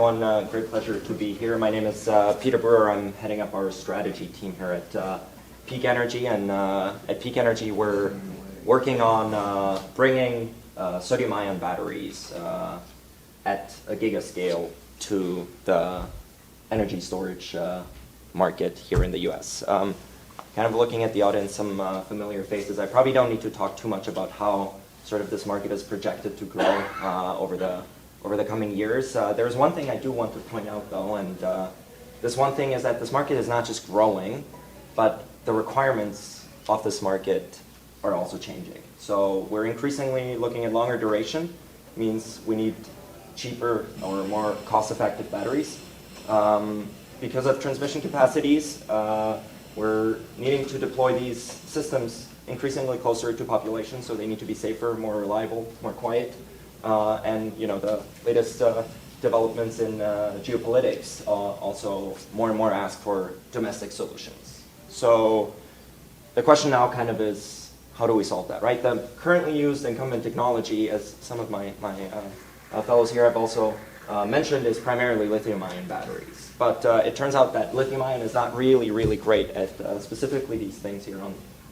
everyone. Great pleasure to be here. My name is Peter Brewer. I'm heading up our strategy team here at Peak Energy. And at Peak Energy, we're working on bringing sodium-ion batteries at a gigascale to the energy storage market here in the US. Kind of looking at the audience, some familiar faces. I probably don't need to talk too much about how sort of this market is projected to grow over the coming years. There's one thing I do want to point out though, and this one thing is that this market is not just growing, but the requirements of this market are also changing. So we're increasingly looking at longer duration, means we need cheaper or more cost-effective batteries. Because of transmission capacities, we're needing to deploy these systems increasingly closer to population, so they need to be safer, more reliable, more quiet. And the latest developments in geopolitics also more and more ask for domestic solutions. So the question now kind of is, how do we solve that, right? The currently used incumbent technology, as some of my fellows here have also mentioned, is primarily lithium-ion batteries. But it turns out that lithium-ion is not really great at specifically these things here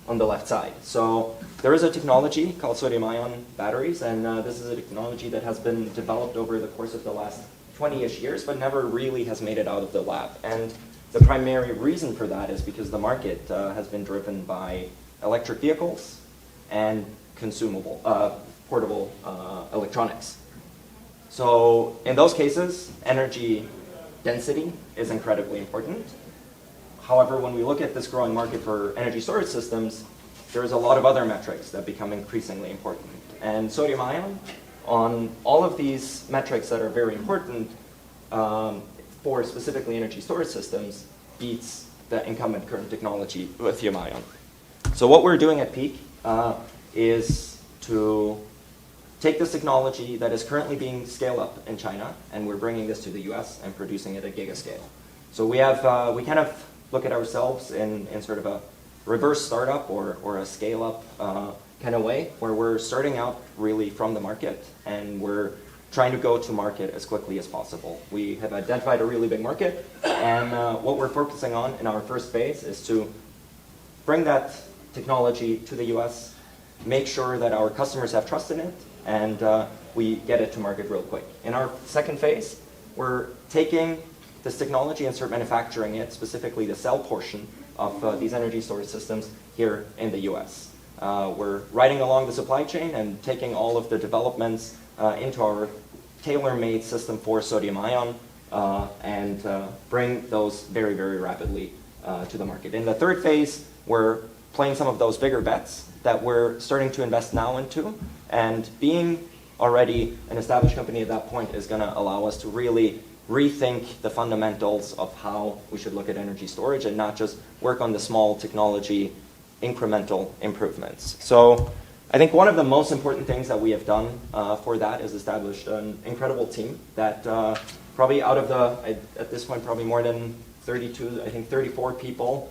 on the left side. So there is a technology called sodium-ion batteries, and this is a technology that has been developed over the course of the last 20-ish years, but never really has made it out of the lab. And the primary reason for that is because the market has been driven by electric vehicles and consumable, portable electronics. So in those cases, energy density is incredibly important. However, when we look at this growing market for energy storage systems, there's a lot of other metrics that become increasingly important. And sodium ion, on all of these metrics that are very important for specifically energy storage systems, beats the incumbent current technology, lithium ion. So what we're doing at Peak is to take this technology that is currently being scaled up in China, and we're bringing this to the US and producing it at gigascale. So we kind of look at ourselves in sort of a reverse startup or a scale-up kind of way, where we're starting out really from the market, and we're trying to go to market as quickly as possible. We have identified a really big market, and what we're focusing on in our first phase is to bring that technology to the US, make sure that our customers have trust in it, and we get it to market real quick. In our second phase, we're taking this technology and start manufacturing it, specifically the cell portion of these energy storage systems here in the US. We're riding along the supply chain and taking all of the developments into our tailor-made system for sodium ion and bring those very rapidly to the market. In the third phase, we're playing some of those bigger bets that we're starting to invest now into, and being already an established company at that point is going to allow us to really rethink the fundamentals of how we should look at energy storage and not just work on the small technology incremental improvements. So I think one of the most important things that we have done for that is established an incredible team that probably out of at this point, probably more than 32, I think 34 people.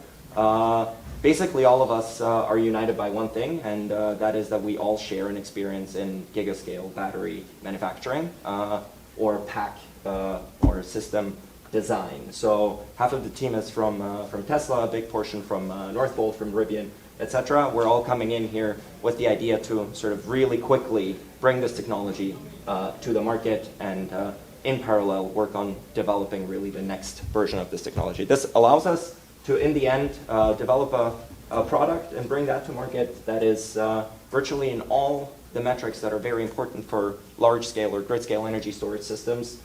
Basically, all of us are united by one thing, and that is that we all share an experience in gigascale battery manufacturing or pack or system design. So half of the team is from Tesla, a big portion from Northvolt, from Rivian, etc. We're all coming in here with the idea to sort of really quickly bring this technology to the market and in parallel work on developing really the next version of this technology. This allows us to, in the end, develop a product and bring that to market that is virtually in all the metrics that are very important for large-scale or grid-scale energy storage systems.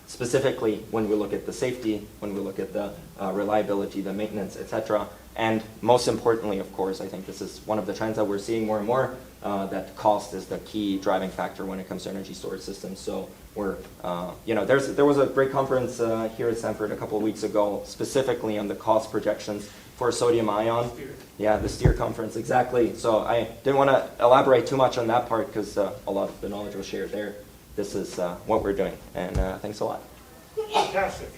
Specifically when we look at the safety, when we look at the reliability, the maintenance, etc. And most importantly, of course, I think this is one of the trends that we're seeing more and more, that cost is the key driving factor when it comes to energy storage systems. So we're, there was a great conference here at Stanford a couple of weeks ago, specifically on the cost projections for sodium ion. Yeah, the STEER conference, exactly. So I didn't want to elaborate too much on that part because a lot of the knowledge was shared there. This is what we're doing, and thanks a lot. Fantastic.